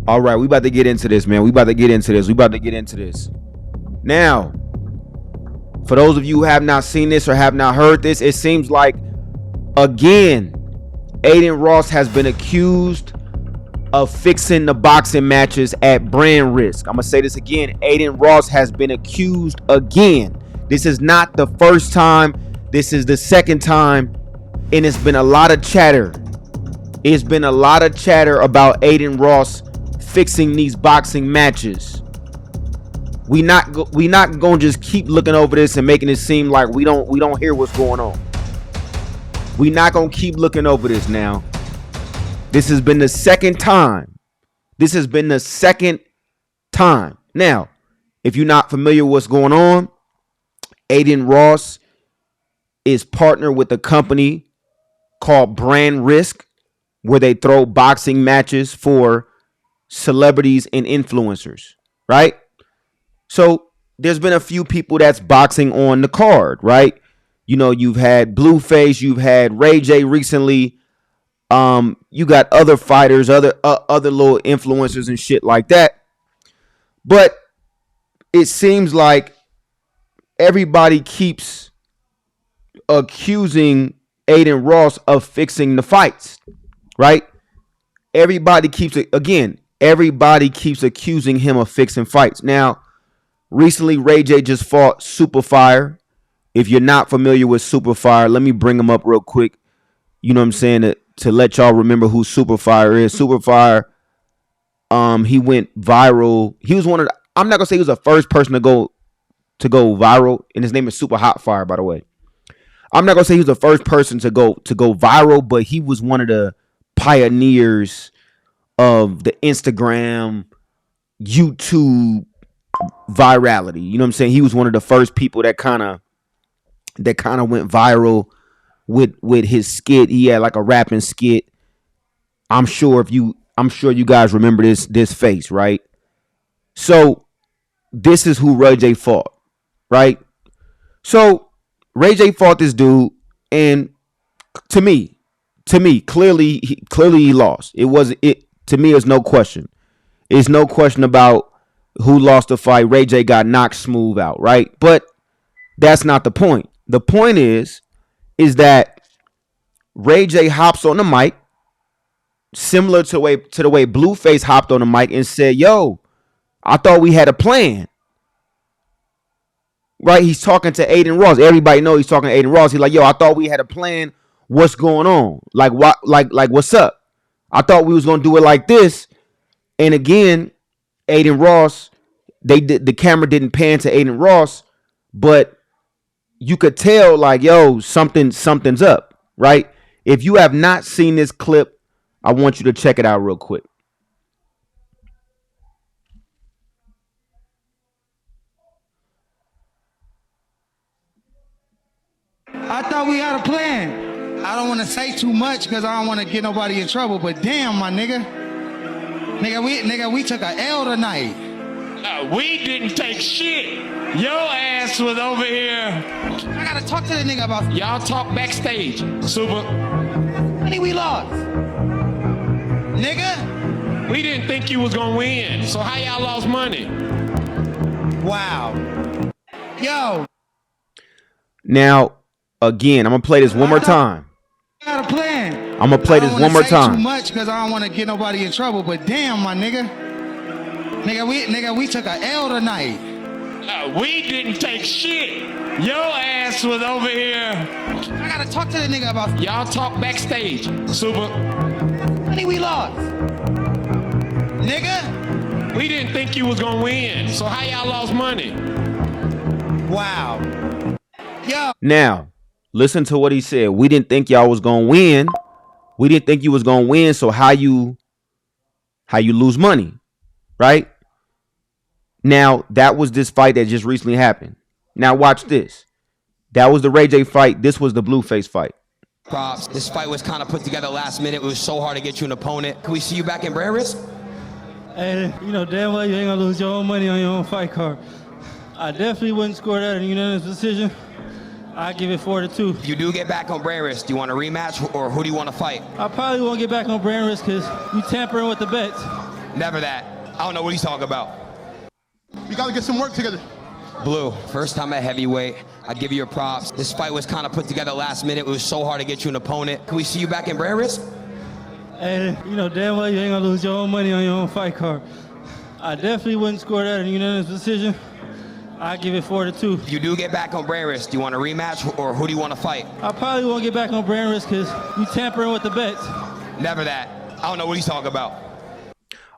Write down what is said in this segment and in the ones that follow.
All right, we about to get into this, man. We about to get into this. Now, for those of you who have not seen this or have not heard this, it seems like, again, Adin Ross has been accused of fixing the boxing matches at brand risk. I'm going to say this again. Adin Ross has been accused again. This is not the first time. This is the second time. And it's been a lot of chatter. It's been a lot of chatter about Adin Ross fixing these boxing matches. We not gonna just keep looking over this and making it seem like we don't hear what's going on. We not gonna keep looking over this now. This has been the second time. Now, if you're not familiar with what's going on, Adin Ross is partnered with a company called Brand Risk, where they throw boxing matches for celebrities and influencers, right? So there's been a few people that's boxing on the card, right? You know, you've had Blueface, you've had Ray J recently. You got other fighters, other little influencers and shit like that. But it seems like everybody keeps accusing Adin Ross of fixing the fights, right? Everybody keeps accusing him of fixing fights. Now, recently, Ray J just fought Superfire. If you're not familiar with Superfire, let me bring him up real quick. You know what I'm saying? To let y'all remember who Superfire is. Superfire, he went viral. He was I'm not gonna say he was the first person to go viral, and his name is Super Hot Fire, by the way. I'm not gonna say he was the first person to go viral, but he was one of the pioneers of the Instagram, YouTube virality. You know what I'm saying? He was one of the first people that kind of went viral with his skit. He had like a rapping skit. I'm sure you guys remember this face, right? So this is who Ray J fought, right? So Ray J fought this dude, and to me, clearly he lost. To me, there's no question. It's no question about who lost the fight. Ray J got knocked smooth out, right? But that's not the point. The point is that Ray J hops on the mic, similar to the way Blueface hopped on the mic and said, "Yo, I thought we had a plan." Right? He's talking to Adin Ross. Everybody knows he's talking to Adin Ross. He's like, "Yo, I thought we had a plan. What's going on? Like what? Like what's up? I thought we was gonna do it like this." And again, Adin Ross, the camera didn't pan to Adin Ross, but you could tell like, yo, something's up, right? If you have not seen this clip, I want you to check it out real quick. I thought we had a plan. I don't want to say too much because I don't want to get nobody in trouble, but damn, my nigga. We took a L tonight. We didn't take shit. Your ass was over here. I gotta talk to the nigga about. Y'all talk backstage. Super. Money we lost. Nigga. We didn't think you was gonna win. So how y'all lost money? Wow. Yo. Now, again, I'm gonna play this one more time. I got a plan. I'm gonna play this one more time. Too much because I don't want to get nobody in trouble, but damn, my nigga. We took a L tonight. We didn't take shit. Your ass was over here. I gotta talk to the nigga about. Y'all talk backstage. Super. Money we lost. Nigga. We didn't think you was gonna win. So how y'all lost money? Wow. Yo. Now, listen to what he said. We didn't think y'all was gonna win. We didn't think you was gonna win. So how you lose money, right? Now, that was this fight that just recently happened. Now, watch this. That was the Ray J fight. This was the Blueface fight. Props. This fight was kind of put together last minute. It was so hard to get you an opponent. Can we see you back in Brand Risk? Hey, you know damn well you ain't gonna lose your own money on your own fight card. I definitely wouldn't score that in a unanimous decision. I give it 4-2. If you do get back on Brand Risk, do you want a rematch or who do you want to fight? I probably won't get back on Brand Risk because you tampering with the bets. Never that. I don't know what he's talking about. We gotta get some work together. Blue, first time at heavyweight. I give you your props. This fight was kind of put together last minute. It was so hard to get you an opponent. Can we see you back in brand risk? Hey, you know damn well you ain't gonna lose your own money on your own fight card. I definitely wouldn't score that in a unanimous decision. I give it 4-2. If you do get back on brand risk, do you want a rematch or who do you want to fight? I probably won't get back on brand risk because you tampering with the bets. Never that. I don't know what he's talking about.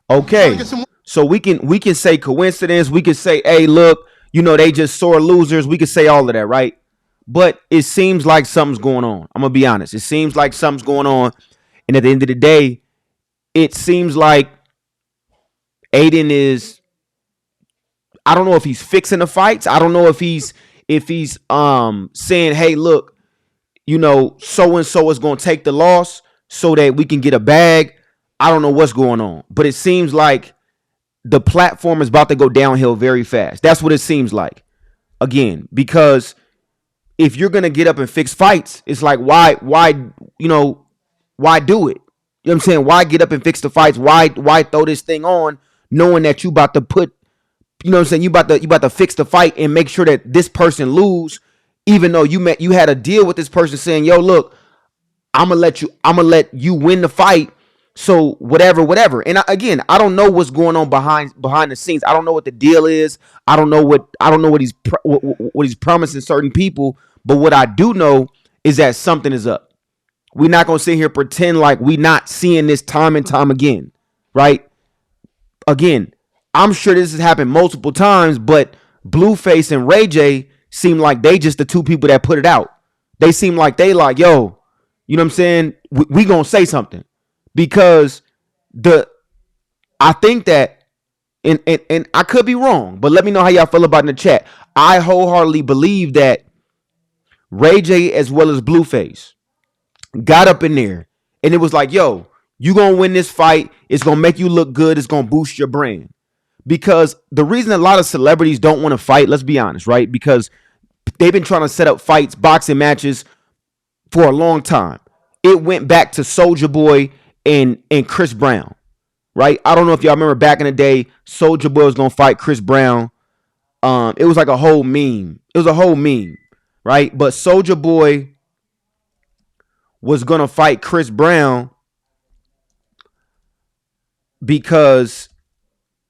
Okay, so we can say coincidence. We can say, hey, look, you know, they just sore losers. We could say all of that, right? But it seems like something's going on. I'm gonna be honest. It seems like something's going on, and at the end of the day, it seems like Adin is. I don't know if he's fixing the fights. I don't know if he's saying, hey, look, you know, so and so is gonna take the loss so that we can get a bag. I don't know what's going on, but it seems like the platform is about to go downhill very fast. That's what it seems like. Again, because if you're gonna get up and fix fights, it's like why do it? You know what I'm saying? Why get up and fix the fights? Why throw this thing on knowing that you about to put, you know what I'm saying, you about to fix the fight and make sure that this person lose, even though you had a deal with this person saying, yo, look, I'm gonna let you win the fight. So whatever. And I don't know what's going on behind the scenes. I don't know what the deal is. I don't know what he's promising certain people. But what I do know is that something is up. We're not gonna sit here and pretend like we not seeing this time and time again, right? Again, I'm sure this has happened multiple times, but Blueface and Ray J seem like they just the two people that put it out. They seem like they like, yo, you know what I'm saying? We gonna say something. Because I think that, and I could be wrong, but let me know how y'all feel about it in the chat. I wholeheartedly believe that Ray J as well as Blueface got up in there and it was like, yo, you gonna win this fight. It's gonna make you look good. It's gonna boost your brand. Because the reason a lot of celebrities don't want to fight, let's be honest, right? Because they've been trying to set up fights, boxing matches for a long time. It went back to Soulja Boy and Chris Brown, right? I don't know if y'all remember back in the day, Soulja Boy was gonna fight Chris Brown. It was like a whole meme. It was a whole meme, right? But Soulja Boy was gonna fight Chris Brown because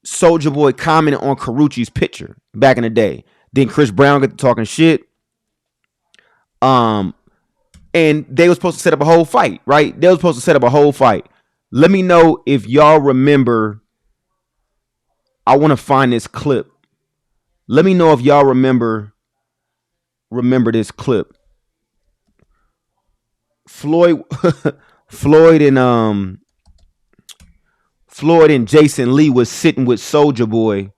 Soulja Boy commented on Carucci's picture back in the day. Then Chris Brown got to talking shit. And they were supposed to set up a whole fight, right? They were supposed to set up a whole fight. Let me know if y'all remember. I want to find this clip. Let me know if y'all remember this clip. Floyd and Jason Lee was sitting with Soulja Boy,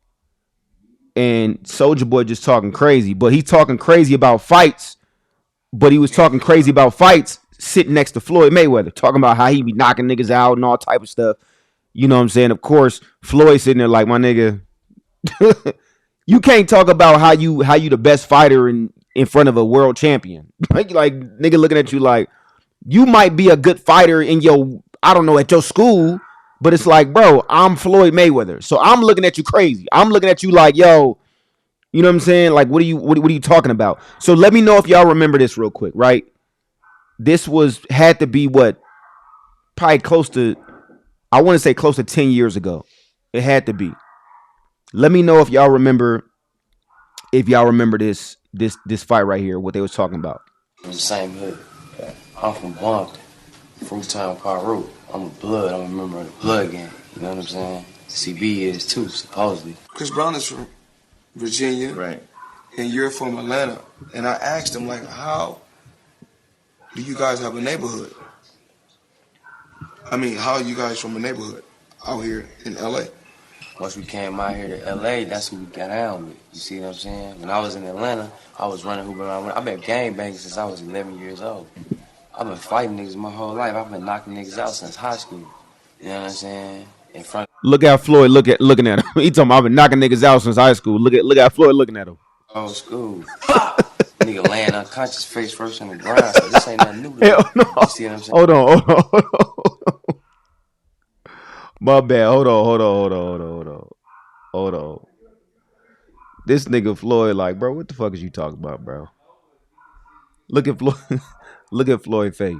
and Soulja Boy just talking crazy, but he talking crazy about fights. But he was talking crazy about fights sitting next to Floyd Mayweather, talking about how he be knocking niggas out and all type of stuff. You know what I'm saying? Of course, Floyd sitting there like, my nigga, you can't talk about how you the best fighter in front of a world champion. like nigga looking at you like you might be a good fighter in your, I don't know, at your school, but it's like, bro, I'm Floyd Mayweather. So I'm looking at you crazy. I'm looking at you like, yo, you know what I'm saying? Like, what are you talking about? So let me know if y'all remember this real quick, right? This had to be probably close to, I want to say close to 10 years ago. It had to be. Let me know if y'all remember this fight right here, what they was talking about. I'm the same hood. I'm from Blumpton, Fruitown Park Road. I'm a blood. I'm a member of the blood gang. You know what I'm saying? CB is too, supposedly. Chris Brown is from Virginia, Right. and you're from Atlanta. And I asked him, like, how do you guys have a neighborhood? I mean, how are you guys from a neighborhood out here in LA? Once we came out here to LA, that's who we got down with. You see what I'm saying? When I was in Atlanta, I was running hoop around. I've been gang banging since I was 11 years old. I've been fighting niggas my whole life. I've been knocking niggas out since high school. You know what I'm saying? In front. Look at Floyd looking at him. He talking about I've been knocking niggas out since high school. Look at Floyd looking at him. Old school. Nigga laying unconscious face first on the ground. So this ain't nothing new to me. Hell no. You see what I'm saying? Hold on. My bad. Hold on. This nigga Floyd, like, bro, what the fuck is you talking about, bro? Look at Floyd. Look at Floyd's face.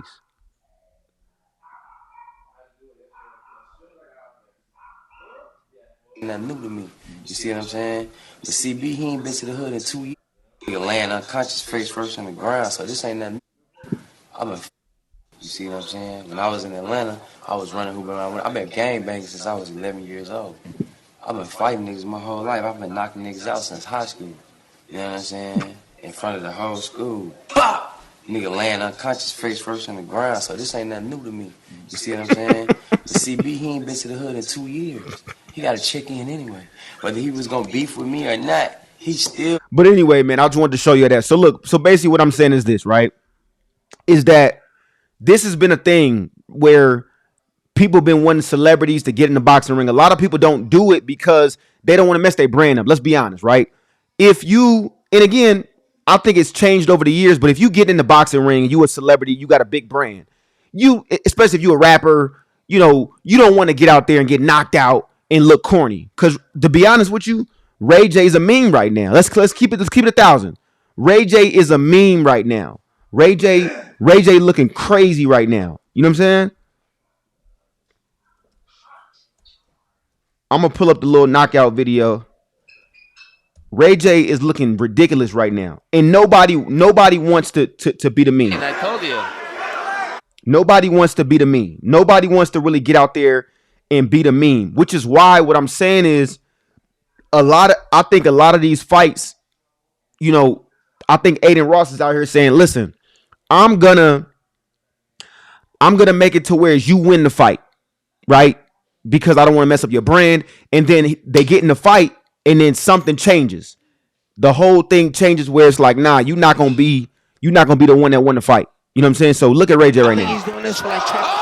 Nothing new to me. You see what I'm saying? But CB, he ain't been to the hood in 2 years. Nigga laying unconscious face first on the ground, so this ain't nothing. I've been, you see what I'm saying? When I was in Atlanta, I was running hoop around. I've been gang banging since I was 11 years old. I've been fighting niggas my whole life. I've been knocking niggas out since high school. You know what I'm saying? In front of the whole school. Pop! Nigga laying unconscious face first on the ground, so this ain't nothing new to me. You see what I'm saying? But CB, he ain't been to the hood in 2 years. He got to check in anyway. Whether he was gonna beef with me or not, he still. But anyway, man, I just wanted to show you that. So look, so basically what I'm saying is this, right? Is that this has been a thing where people been wanting celebrities to get in the boxing ring. A lot of people don't do it because they don't want to mess their brand up. Let's be honest, right? If you, and again, I think it's changed over the years, but if you get in the boxing ring and you a celebrity, you got a big brand. You, especially if you a rapper, you know, you don't want to get out there and get knocked out and look corny. Because to be honest with you, Ray J is a meme right now. Let's keep it 1,000. Ray J is a meme right now. Ray J looking crazy right now. You know what I'm saying? I'm gonna pull up the little knockout video. Ray J is looking ridiculous right now, and nobody wants to be the meme. And I told you. Nobody wants to be the meme. Nobody wants to really get out there and be the meme, which is why what I'm saying is I think a lot of these fights, you know, I think Adin Ross is out here saying, listen, I'm gonna make it to where you win the fight, right? Because I don't want to mess up your brand. And then they get in the fight and then something changes. The whole thing changes where it's like, nah, you're not gonna be the one that won the fight. You know what I'm saying? So look at Ray J right now. He's doing this for like I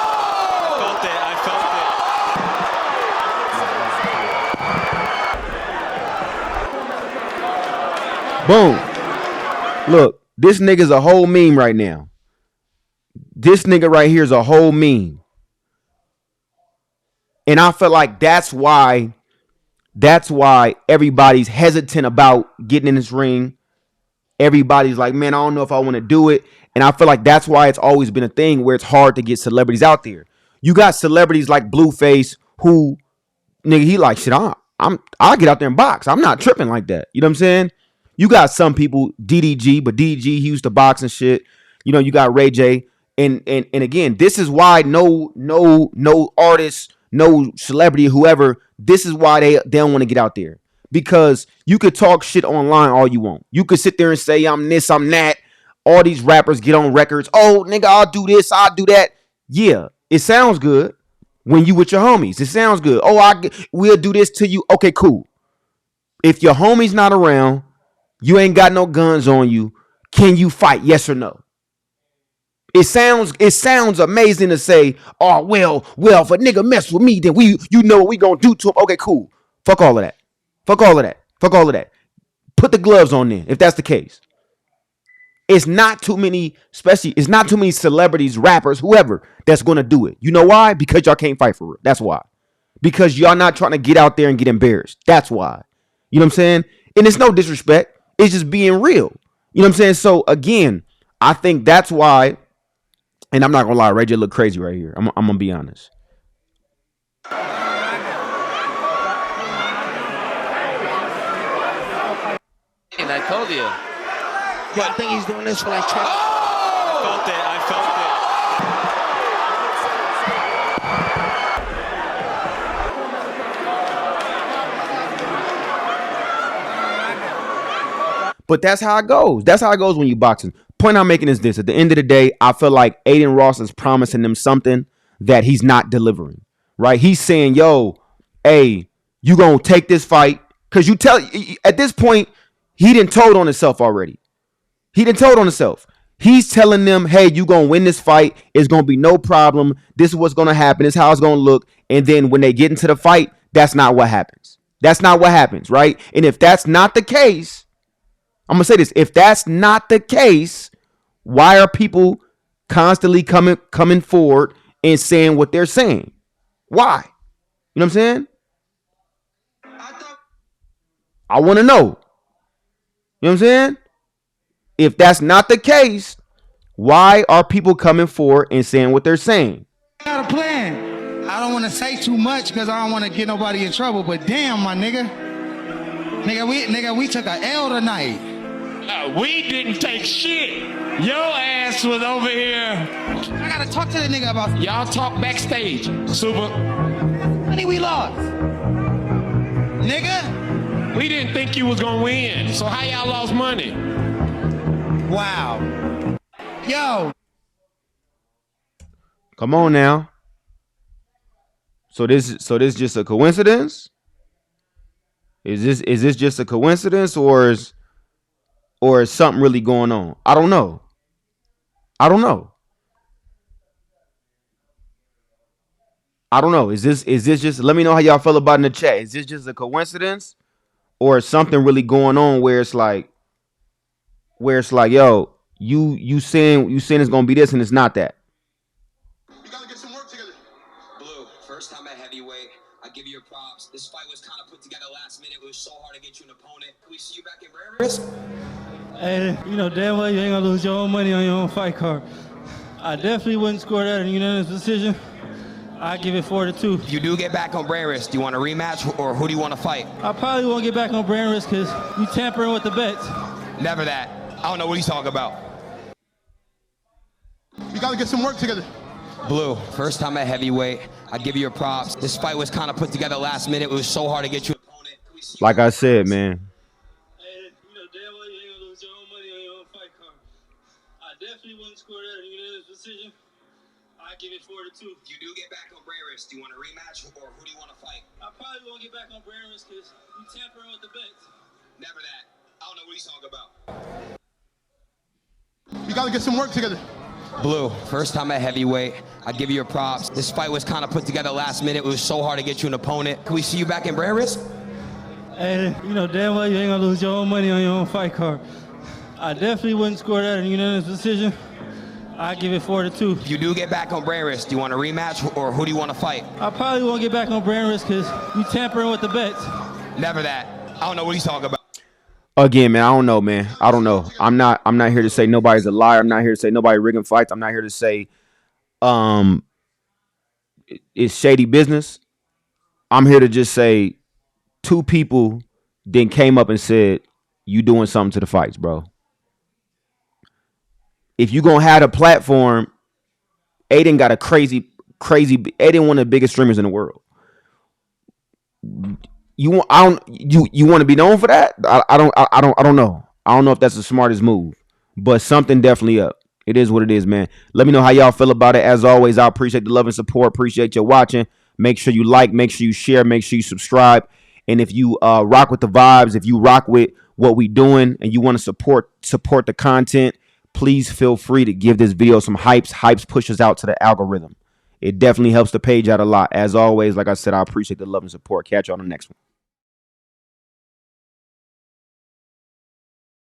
Boom. Look, this nigga's a whole meme right now. This nigga right here is a whole meme. And I feel like that's why everybody's hesitant about getting in this ring. Everybody's like, man, I don't know if I want to do it. And I feel like that's why it's always been a thing where it's hard to get celebrities out there. You got celebrities like Blueface who, nigga, he like, shit, I'll get out there and box. I'm not tripping like that. You know what I'm saying? You got some people, DDG, but DDG, he used to box and shit. You know, you got Ray J. And again, this is why no artist, no celebrity, whoever, this is why they don't want to get out there. Because you could talk shit online all you want. You could sit there and say, I'm this, I'm that. All these rappers get on records. Oh, nigga, I'll do this, I'll do that. Yeah, it sounds good when you with your homies. It sounds good. Oh, we'll do this to you. Okay, cool. If your homie's not around, you ain't got no guns on you, can you fight? Yes or no? It sounds amazing to say, oh, well, if a nigga mess with me, then you know what we gonna do to him. Okay, cool. Fuck all of that. Fuck all of that. Put the gloves on then, if that's the case. It's not too many celebrities, rappers, whoever that's gonna do it. You know why? Because y'all can't fight for real. That's why. Because y'all not trying to get out there and get embarrassed. That's why. You know what I'm saying? And it's no disrespect. It's just being real. You know what I'm saying? So again, I think that's why. And I'm not gonna lie, Ray J look crazy right here. I'm gonna be honest. And I told you. I think he's doing this for like I felt it. But that's how it goes. That's how it goes when you boxing. Point I'm making is this. At the end of the day, I feel like Adin Ross is promising them something that he's not delivering. Right? He's saying, yo, hey, you gonna take this fight. Because at this point, he done told on himself already. He's telling them, hey, you gonna win this fight. It's gonna be no problem. This is what's gonna happen. This is how it's gonna look. And then when they get into the fight, that's not what happens. That's not what happens, right? And if that's not the case, I'm gonna say this. If that's not the case, why are people constantly coming forward and saying what they're saying? Why? You know what I'm saying? I want to know. You know what I'm saying? If that's not the case, why are people coming forward and saying what they're saying? I got a plan. I don't want to say too much because I don't want to get nobody in trouble. But damn, my nigga, we took a L tonight. We didn't take shit. Your ass was over here. I gotta talk to the nigga about. Y'all talk backstage. Super. Money we lost, nigga. We didn't think you was gonna win. So how y'all lost money? Wow. Yo. Come on now. So this just a coincidence? Is this just a coincidence, or is something really going on? I don't know. Is this just, let me know how y'all feel about it in the chat. Is this just a coincidence, or is something really going on where it's like, yo, you saying it's gonna be this and it's not that? We gotta get some work together. Blue, first time at heavyweight. I give you your props. This fight was kind of put together last minute. It was so hard to get you an opponent. Can we see you back in Brandon? Hey, you know damn well you ain't gonna lose your own money on your own fight card. I definitely wouldn't score that in a unanimous decision. I give it 4-2. If you do get back on Brandon, do you want a rematch or who do you want to fight? I probably won't get back on Brandon because you tampering with the bets. Never that. I don't know what he's talking about. We gotta get some work together. Blue, first time at heavyweight. I give you your props. This fight was kind of put together last minute. It was so hard to get you an opponent. Like I said, man. Hey, you know damn well you ain't gonna lose your own money on your own fight card. I definitely wouldn't score that in a unanimous decision. I give it 4-2. If you do get back on Brandon, do you want a rematch or who do you want to fight? I probably won't get back on Brandon because you tampering with the bets. Never that. I don't know what he's talking about. We gotta get some work together. Blue, first time at heavyweight. I give you your props. This fight was kind of put together last minute. It was so hard to get you an opponent. Can we see you back in Brandon? Hey, you know damn well you ain't gonna lose your own money on your own fight card. I definitely wouldn't score that in a unanimous decision. I give it 4-2. If you do get back on Brandon, do you want a rematch or who do you want to fight? I probably won't get back on Brandon because you tampering with the bets. Never that. I don't know what he's talking about. Again, man, I don't know, man. I don't know. I'm not here to say nobody's a liar. I'm not here to say nobody rigging fights. I'm not here to say it's shady business. I'm here to just say two people then came up and said, you doing something to the fights, bro. If you gonna have a platform, Adin got a crazy. Adin one of the biggest streamers in the world. You want to be known for that? I don't know. I don't know if that's the smartest move, but something definitely up. It is what it is, man. Let me know how y'all feel about it. As always, I appreciate the love and support. Appreciate you watching. Make sure you like, make sure you share, make sure you subscribe. And if you rock with the vibes, if you rock with what we doing and you want to support the content, please feel free to give this video some hypes. Hypes pushes out to the algorithm. It definitely helps the page out a lot. As always, like I said, I appreciate the love and support. Catch you on the next one.